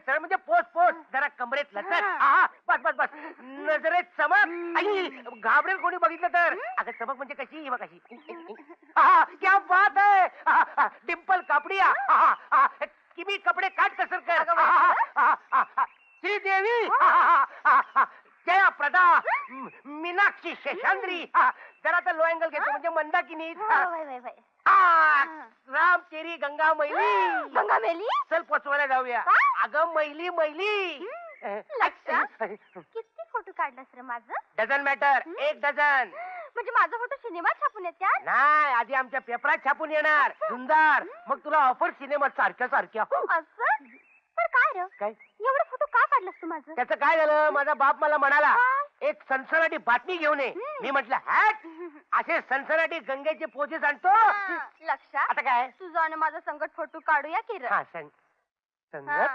सरळ म्हणजे पोच पोच, जरा कमरेत लचक. बस बस बस, नजरेत चमक. आई, घाबरेल कोणी बघितलं तर. अगं चमक म्हणजे कशी, ही बघ कशी. क्या बात है, डिंपल कापडिया. किमी कपडे काट कसर कर. श्रीदेवी, जया प्रदा, मीनाक्षी शेषांद्री. जरा तर लो अँगल घेतो म्हणजे मंदाकिनी. राम तेरी गंगा मैली. गंगा मेली. चल पोचवायला जाऊया. अगं मैली मैली. किती फोटो काढलास रे माझं? Dozen matter, 1 dozen. म्हणजे माझा फोटो सिनेमात छापून येत्यात? नाही, आधी आमच्या पेपरात छापून येणार. सुंदर, मग तुला ऑफर सिनेमात सारख्या सारख्या. असं? तर काय रे, काय एवढं फोटो का काढलास तू माझं? त्याचं काय झालं, माझा बाप मला म्हणाला एक सनसनाटी बातमी घेऊन ये. मी म्हटलं हॅट, असे सनसनाटी गंगेचे पोजेस आणतो. लक्षात. आता काय तुझा आणि माझा संकट फोटो काढूया की रे. संगत.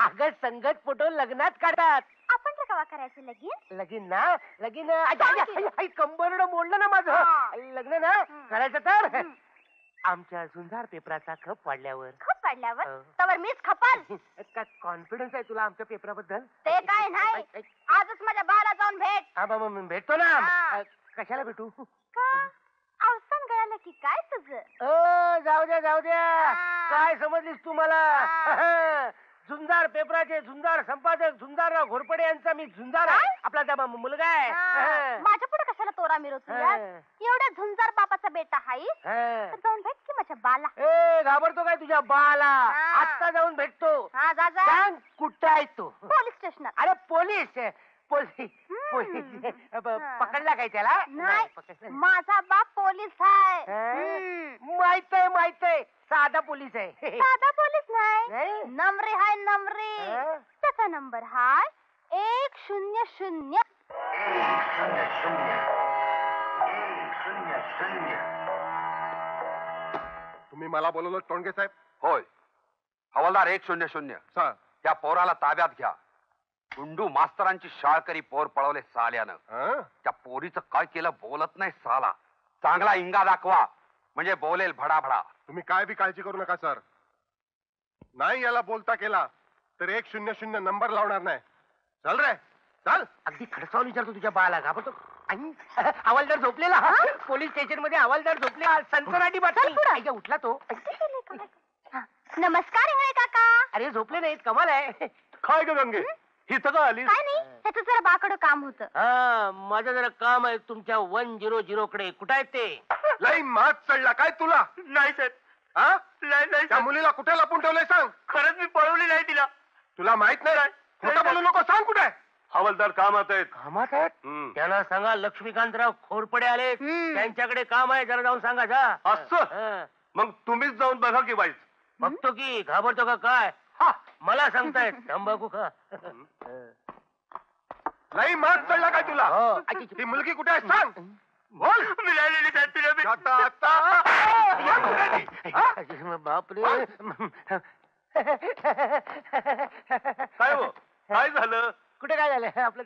अगं संगत फोटो लग्नात काढतात. आपण तर कवा करायचं लगीन? लगीन ना, लगीन. कंबरड मोडलं ना माझं. लग्न ना करायचं तर आमच्या झुंजार पेपराचा खप वाढल्यावर. खप वाढल्यावर तवर मीच खपाल. काय कॉन्फिडन्स आहे तुला आमच्या पेपराबद्दल? ते काय नाही, आजच माझ्या बाला जाऊन भेट. हा बाबा, भेटतो ना. कशाला भेटू? का अवसान गळालं की काय तुझं? जाऊ द्या जाऊ द्या. काय समजलीस तू मला? झुंजार पेपराचे झुंजार संपादक झुंजारराव घोरपडे यांचा मी झुंजार आहे. आपला त्या मुलगा आहे. माझ्या पुढे कशाला तोरा मिरवतो? एवढ्या झुंजार बापाचा बेटा हाय, जाऊन भेट की माझ्या बाला. घाबरतो काय तुझ्या बाला? आत्ता जाऊन भेटतो. सांग कुठे आहे तो? पोलीस स्टेशनात. अरे पोलीस पोलीस पकडला काय त्याला? नाही, माझा बाप पोलीस आहे. माहित आहे माहित आहे, साधा पोलीस आहे. साधा पोलीस नाही, नम्रे हाय नम्रे. त्याचा नंबर हाय 100. तुम्ही मला बोलवलं टोणगे साहेब? होय, हवालदार 100. सर, त्या पोराला ताब्यात घ्या. गुंडू मास्तरांची शाळकरी पोर पळवले साल्यानं. त्या पोरीचं काय केलं बोलत नाही साला. चांगला इंगा दाखवा म्हणजे बोलेल भडाभडा. तुम्ही काय बी काळजी करू नका सर. नाही याला बोलता केला तर 100 नंबर लावणार नाही. चल रे चल. अगदी खडसावून विचारतो तुझ्या बाला. घाबरतो? हवालदार झोपलेला. पोलीस स्टेशन मध्ये हवालदार झोपलेला. सनसनाटी बातमी. उठला तो. नमस्कार इंगळे काका. अरे झोपले नाहीत, कमाल आहे. काय ग गंगे, ही सगळं आली? काय नाही, ह्याचं जरा बाकडं काम होतं. माझं जरा काम आहे तुमच्या 100 कडे. कुठं आहेत ते? लई मात चढला काय तुला? नाही साहेब. नाही, त्या मुलीला कुठे लपून ठेवलंय सांग. खरंच मी पळवली नाही तिला. तुला माहित नाही? खोटं बोलू नको, सांग कुठे? हवालदार कामात आहेत. कामात आहेत? त्याला सांगा लक्ष्मीकांतराव घोरपडे आले, त्यांच्याकडे काम आहे, जरा जाऊन सांगा जा. असं? मग तुम्हीच जाऊन बघा की बाईच. बघतो की. घाबरतो का काय? मला सांगतायत तंबाखू खा. नाही मात चढला काय तुला? ती मुलगी कुठे आहे सांग. बोल. मिळालेली साहेब तिला. बापरे. काय हो, काय झालं? कुठे काय झालं आपलं?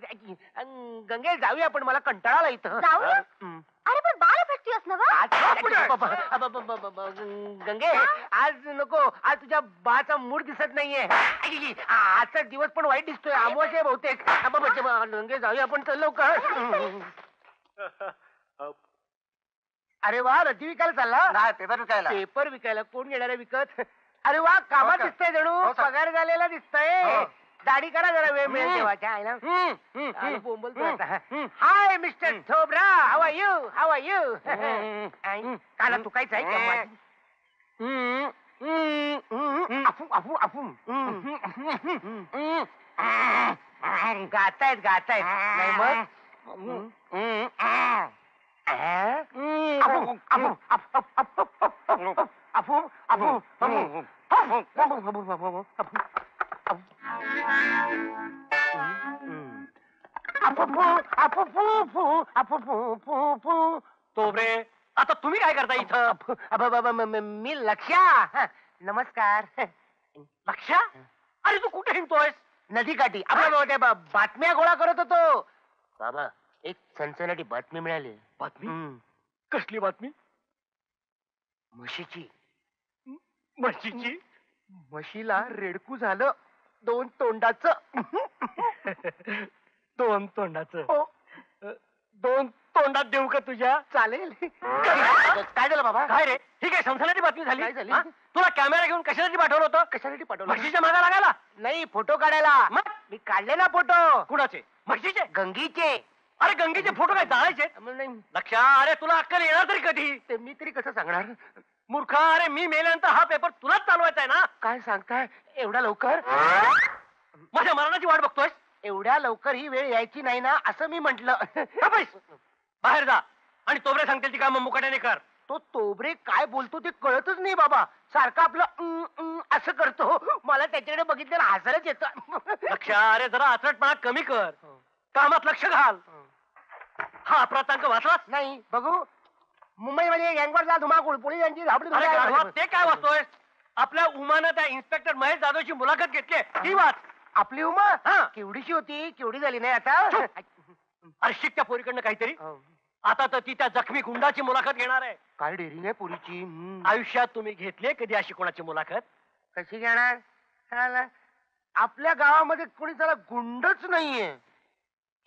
गंगे जाऊया आपण, मला कंटाळा आला इथं. अरे पण बाला भेटतीयस ना गंगे आज नको. आज तुझ्या बाचा मूड दिसत नाहीये. आजचा दिवस पण वाईट दिसतोय. अमावस्या आहे बहुतेक. गंगे जाऊया आपण, चल लवकर. अरे वा, रद्दी विकायला चालला? नाही, पेपर विकायला. पेपर विकायला? कोण घेणार आहे विकत? अरे वा, कामात दिसतंय जणू. पगार झालेला दिसतंय. दाढी करा जरा, वेळ मिळेल तेव्हा. बोलतो आता. Hi mister Thobra, how are you? How are you? काला तू काहीच आहे का? गातायत गातायत. नाही मग तोबरे, आता तुम्ही काय करता इथं? मी लक्ष्या. नमस्कार. लक्ष्या, अरे तू कुठे हिंडतोयस? नदीकाठी. आपल्या बातम्या गोळा करत होतो. बाबा, एक सनसनाटी बातमी मिळाली. बातमी? कसली बातमी? म्हशीची. म्हशीची? म्हशीला रेडकू झालं. 2 तोंडाचं. 2 तोंडाचं. हो 2 तोंडात देऊ का तुझ्या? चालेल. काय झालं बाबा? काय रे ही काय संसाराची बातमी झाली? काय झाली? हा? तुला कॅमेरा घेऊन कशासाठी पाठवलं होतं? कशासाठी पाठवलं? म्हशीच्या मागा लागायला? नाही, फोटो काढायला. मग? मी काढले ना फोटो. कुणाचे? म्हशीचे? गंगीचे. अरे गंगेचे फोटो काय जाळायचे? नाही, लक्षा, अरे तुला अक्कल येणार तरी कधी? ते मी तरी कसं सांगणार? मूर्खा, अरे मी मेल्यानंतर हा पेपर तुलाच चालवायचा आहे ना? काय सांगताय एवढ्या लवकर? माझ्या मरणाची वाट बघतोय? एवढ्या लवकर ही वेळ यायची नाही ना असं मी म्हंटल. बाहेर जा आणि तोबरे सांगतील ती काम मुकाट्याने कर. तो तोबरे काय बोलतो ते कळतच नाही बाबा. सारखं आपलं असं करतो. मला त्याच्याकडे बघितलं हसायलाच येतं. लक्षा, अरे जरा आचरटपणा कमी कर, कामात लक्ष घाल. हा अपराधांक वाचलास? नाही बघू. मुंबईमध्ये गँगवरचा धुमाकूळ पोलिसांची अरे गाढवा, धाबडी. ते काय वाचतोय? आपल्या उमानं त्या इन्स्पेक्टर महेश जाधवची मुलाखत घेतली, ही वाच. आपली उमा हा. केवढीशी होती, केवढी झाली नाही आता. अरे शिक त्या पोरीकडनं काहीतरी. आता तर ती त्या जखमी गुंडाची मुलाखत घेणार आहे. काय डेअरिंग आहे पोरीची. आयुष्यात तुम्ही घेतली कधी अशी कोणाची मुलाखत? कशी घेणार? साला, आपल्या गावामध्ये कोणी त्याला गुंडच नाहीये.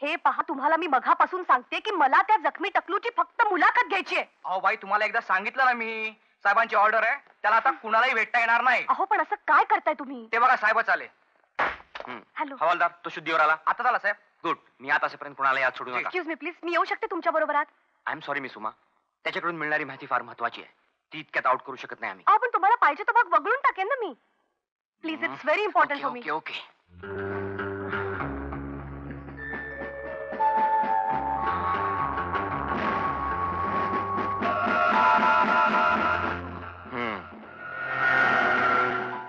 हे पहा, तुम्हाला मी मघापासून सांगते की मला त्या जखमी टकलूची फक्त मुलाखत घ्यायची आहे. अहो बाई, तुम्हाला एकदा सांगितलं ना मी, साहेबांची ऑर्डर आहे, त्याला आता कुणालाही भेटता येणार नाही. अहो पण असं काय करताय तुम्ही? ते बघा साहेबच आले. हॅलो, हवालदार, तो शुद्धीवर आला. आता झाला साहेब. गुड. मी आता असेपर्यंत कुणाला याद सोडू नका. एक्सक्यूज मी प्लीज, मी येऊ शकते तुमच्या बरोबर आत? I am sorry miss Uma, त्याच्याकडून मिळणारी माहिती फार महत्वाची आहे. ती इतक्यात आउट करू शकत नाही आम्ही. अहो पण तुम्हाला पाहिजे तो भाग वगळून टाकेन ना मी. Please, it's very important for me. Okay okay.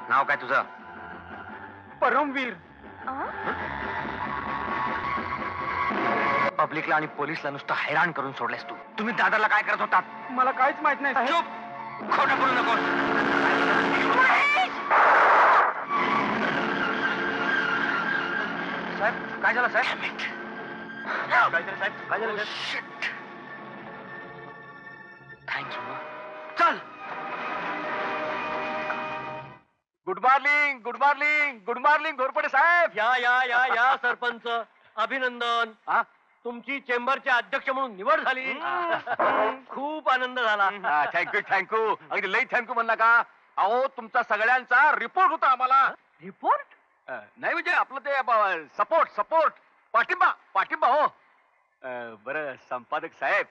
नाव काय तुझं? परमवीर. पब्लिकला आणि पोलिसला नुसतं हैराण करून सोडलेस तू. तुम्ही दादाला काय करत होता? मला काहीच माहित नाही. चुप, खोटं बोलू नको. साहेब काय झालं साहेब? काय झालं? थँक्स उमा. चल. Good morning, good morning, good morning Ghorpade साहेब. या या या या सरपंच, अभिनंदन. हा? तुमची चेंबरचे अध्यक्ष म्हणून निवड झाली. खूप आनंद झाला. Thank you thank you. अगदी लई थँक्यू म्हणला का? अहो तुमचा सगळ्यांचा रिपोर्ट होता आम्हाला. रिपोर्ट? नाही म्हणजे आपलं ते सपोर्ट सपोर्ट पाठिंबा पाठिंबा. हो बरं संपादक साहेब,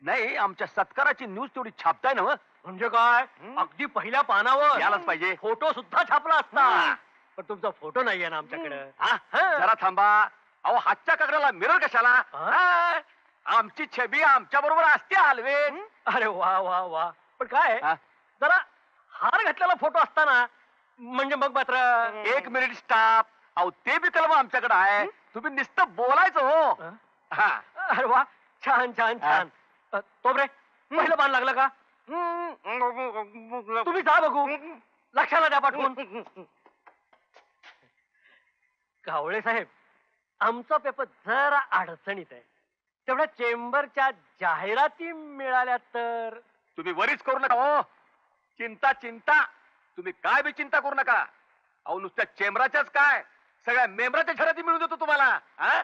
नाही आमच्या सत्काराची न्यूज तेवढी छापताय ना? म्हणजे काय? अगदी पहिल्या पानावर यायलाच पाहिजे. फोटो सुद्धा छापला असता, पण तुमचा फोटो नाहीये ना आमच्याकडे. जरा थांबा. अहो हातच्या काकड्याला मिरर कशाला? हा, आमची छबी आमच्या बरोबर असते हलवेन. अरे वा वा वा. पण काय हा? जरा हार घातलेला फोटो असताना म्हणजे मग मात्र. एक मिनिट स्टाफ. अहो ते बी कलम आमच्याकडे आहे. तुम्ही नुसतं बोलायचं हो. हा. अरे वा, छान छान छान. तोबरे, पहिलं पान लागलं का? तुम्ही जा बघू. लक्षाला द्या पाठवून. कावळे साहेब, आमचा पेपर जरा अडचणीत आहे. तेवढ्या चेंबरच्या जाहिराती मिळाल्या तर. तुम्ही वरीच करू नका हो. चिंता चिंता. तुम्ही काय बी चिंता करू नका. अहो नुसत्या चेंबराच्याच काय, सगळ्या मेंबराच्या जाहिराती मिळून देतो तुम्हाला. हा?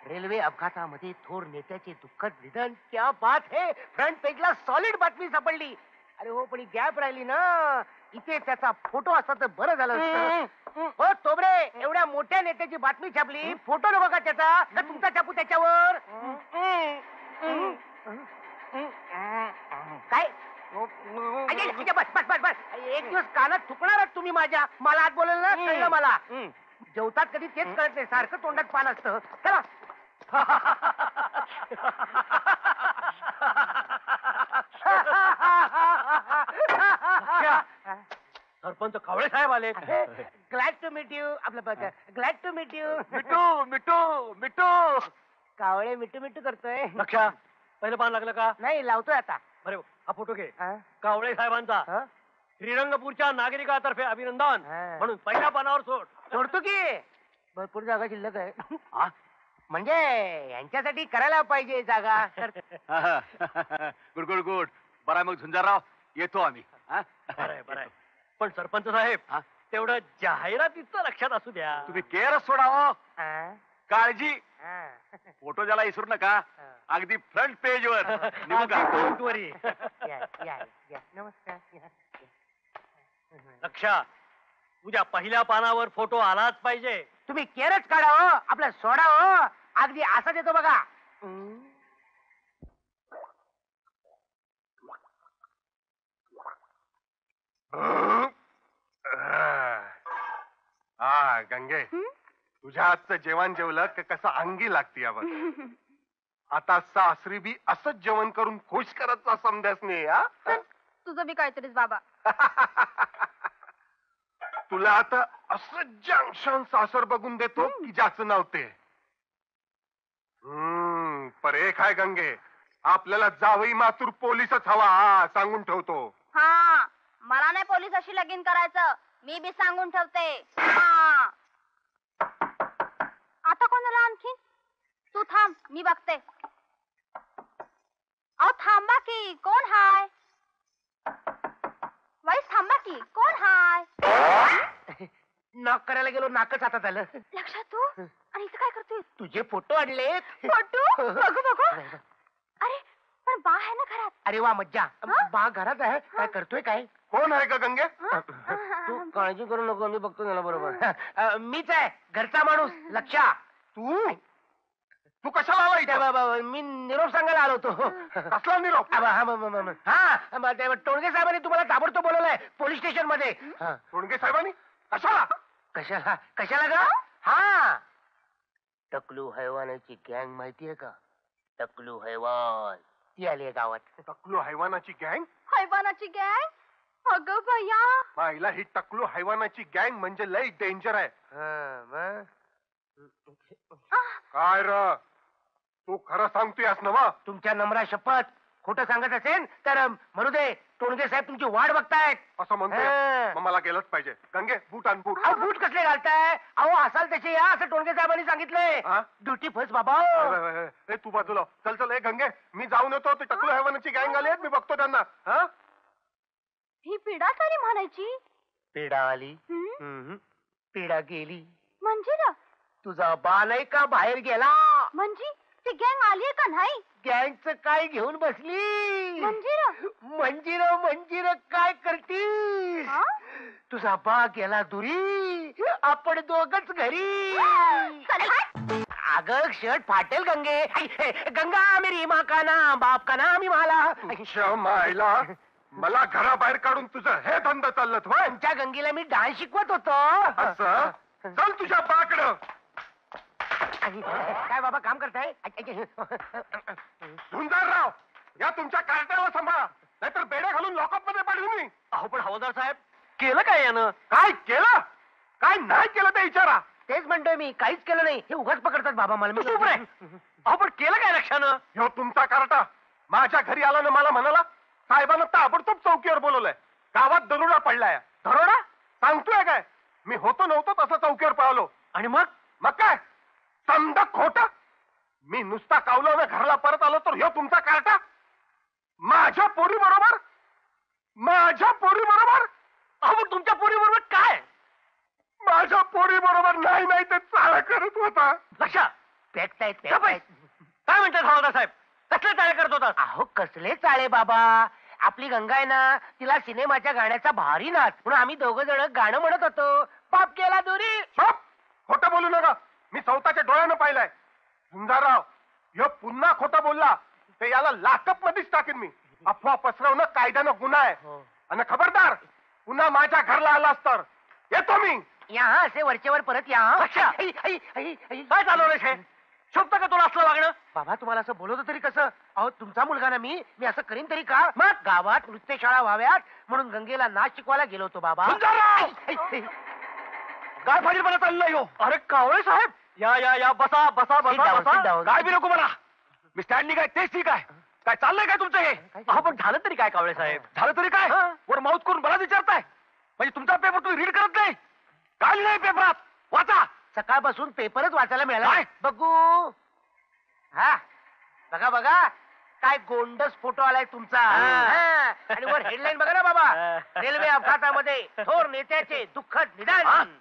रेल्वे अपघातामध्ये थोर नेत्याचे दुःखद निधन. क्या बात है. फ्रंट पेजला सॉलिड बातमी सापडली. अरे हो, पण गॅप राहिली ना. इथे त्याचा फोटो असता तर बरं झालं असतं. हो तोबरे, एवढ्या मोठ्या नेत्याची बातमी छापली, फोटो नको का त्याचा? का तुमचा छापू त्याच्यावर? काय? बस बस बस बस. एक दिवस कानात थुकणारच तुम्ही माझ्या. मला आत बोलेल ना, कळलं मला. जेवतात कधी तेच कळत नाही. सारखं तोंडात पान असतं. चला. सरपंच कावळे साहेब आले. Glad to meet you. आपलं ग्लॅड टू मीट यू. मिठू मिठू मिठू. कावळे मिठू मिठू करतोय. लक्षा, पहिलं पान लागलं का? नाही, लावतोय आता. अरे हा फोटो घे. हा? कावळे साहेबांचा. हा? श्रीरंगपूरच्या नागरिकातर्फे अभिनंदन हा. म्हणून पहिल्या पानावर सोड. सोडतो की. भरपूर जागा शिल्लक आहे. म्हणजे यांच्यासाठी करायला पाहिजे जागा. Good good good. बरं आहे मग झुंजारराव, येतो आम्ही. हा? बरं आहे. पण सरपंच साहेब, हा? तेवढं जाहिरातीचं लक्षात असू द्या. तुम्ही केअरच सोडा हो. हा, काळजी. हा. फोटो ज्याला विसरू नका. अगदी फ्रंट पेज वर निघू अगदी का? point वर ये. या, या, या. नमस्कार या. लक्षा, उद्या पहिल्या पानावर फोटो आलाच पाहिजे. तुम्ही केरच काढा हो, आपला सोडा हो, अगदी असाच येतो बघा. हा गंगे, तुझ्या हातचं जेवण जेवलं की कसं अंगी लागते बघ. आता सासरी बी असंच जेवण करून खुश करत समजाच नाही. हा तुझं बी काहीतरीच बाबा. तुला आता असं जंक्शन सासर बघून देतो की ज्याचं नाव ते. पर एक आहे गंगे, आपल्याला जावई मातूर पोलीसच हवा. हा सांगून ठेवतो. हा, मला नाही पोलीस अशी लगीन करायचं, मी बी सांगून ठेवते. हा. आता कोणाला आणखीन? तू थांब, मी बघते. अहो थांबा की, कोण हाय? वाईस थांबा की, कोण हाय? नॉक करायला गेलो, नाकच हातात आलं. लक्षात तू आणि इथं काय करतोय? तुझे फोटो आणलेत. फोटो बघू बघू. अरे पण बा आहे ना घरात. अरे वा, मज्जा. हा? बा घरात आहे. काय करतोय काय? कोण आहे का गंगे? तू काळजी करू नको, मी बघतो त्याला बरोबर. मीच आहे, घरचा माणूस लक्षा. तू कशाला आला त्या इथे? बाबा, मी निरोप सांगायला आलो होतो. कसला निरोप? टोणगे साहेबांनी तुम्हाला ताबडतोब बोलवलंय पोलीस स्टेशन मध्ये. टोणगे साहेबांनी? कशाला? कशाला कशाला ग? हा, टकलू हैवानाची गँग माहितीये का? टकलू हैवान ती आली गावात. टकलू हैवानाची गँग? हैवानाची गँग? अगं भैया, माईला ही टकलू हैवानाची गँग म्हणजे लय डेंजर आहे. काय र, तू खरं सांगतोयस ना? मग तुमच्या नम्रा शपथ, खोटं सांगत असेल तर म्हणू दे. टोणगे साहेब तुमची वाट बघतायत. असं म्हणतोय? हा. मग मला गेलंच पाहिजे. गंगे, बूट आण, बूट. अहो, बूट कसले घालताय? अहो असाल तसे या, असं टोणगे साहेबांनी सांगितलंय. हा? ड्युटी फर्स्ट बाबा. ए, तू बाजूला चल. चल ए गंगे, मी जाऊन येतो. ते टकलू हैवानाची गँग आली आहेत, मी बघतो त्यांना. हा, ही पिढा तरी म्हणायची. पिढा आली, हं? पिढा गेली. म्हणजे ना, तुझा बा नाही का बाहेर गेला? म्हणजे ती गँग आलीये का नाही? गँगचं काय घेऊन बसली? म्हणजे ना, मंजिर काय करतीस? हा? तुझा बा गेला दुरी, आपण दोघच घरी. चल हट. अगं शर्ट फाटेल गंगे. गंगा मेरी माँ का नाम, बाप का नाम ही माला. तुझ्या मायला मला घराबाहेर काढून तुझं हे धंदा चालत होय? तुमच्या गंगेला मी डान्स शिकवत होतो. असं? चल तुझ्या बाकडं. काय बाबा काम करताय? झुंजारराव, या तुमच्या कार्ट्याला सांभाळा, नाहीतर बेड्या घालून लॉकअप मध्ये पाडून मी. अहो पण हवालदार साहेब, केलं काय यानं? काय केलं काय नाही केलं ते विचारा. तेच म्हणतोय मी, काहीच केलं नाही. हे उगाच पकडतात बाबा मला. तू चूप रे. अहो पण केलं काय लक्षानं? ह्यो तुमचा कार्टा माझ्या घरी आला ना, मला म्हणाला साहेबांना ताबडतोब चौकीवर बोलवलंय, गावात दरोडा पडलाय. दरोडा? सांगतोय काय? मी होतो नव्हतो तसं चौकीवर पळालो. आणि मग? मग काय समजा खोट. मी नुसता कावलो ना घराला परत आलो तर ह्यो तुमचा कार्टा माझ्या पोरी बरोबर अहो पण तुमच्या पोरी बरोबर काय? माझ्या पोरी बरोबर नाही ते चाळ करत होता. लक्षा, पेटतायत काय म्हणतात हवालदार साहेब? कसले टाळे करत होता? अहो कसले चाळे बाबा. आपली गंगा आहे ना, तिला सिनेमाच्या गाण्याचा भारी नाच, म्हणून आम्ही दोघ जण गाणं म्हणत होतो. बाप गेला दुरी. बाप, खोटं बोलू नका. मी स्वतःच्या डोळ्यानं पाहिलंय. झुंजारराव, ह्यो पुन्हा खोटं बोलला ते याला लॉकअप मध्येच टाकेन मी. अफवा पसरवणं कायद्यानं गुन्हा आहे. आणि खबरदार, पुन्हा माझ्या घरला आलास तर येतो मी. या असे वरचेवर परत या. अच्छा. काय चालवलंय हे? शोभतं का तुला असलं वागणं? बाबा तुम्हाला असं बोलवतो तरी कसं? अहो तुमचा मुलगा ना मी असं करीन तरी का? मग गावात नृत्यशाळा व्हाव्यात म्हणून गंगेला नाच शिकवायला गेलो होतो बाबा. काय फाजीलपणा चाललंय हो? अरे कावळे साहेब, या बसा बसा Sit down, sit down. काय बी नको मला. मी स्टँडनी काय तेच ठीक आहे. काय चाललंय काय तुमचं हे? अहो पण झालं तरी काय कावळे साहेब? झालं तरी काय? वर माऊथ करून मला विचारताय? म्हणजे तुमचा पेपर तुम्ही रीड करत नाही? काय नाही पेपरात? वाचा. सकाळपासून पेपरच वाचायला मिळाला. काय? बघू. हा बघा काय गोंडस फोटो आलाय तुमचा हा. आणि वर हेडलाईन बघा ना बाबा, रेल्वे अपघातामध्ये थोर नेत्याचे दुःखद निदान.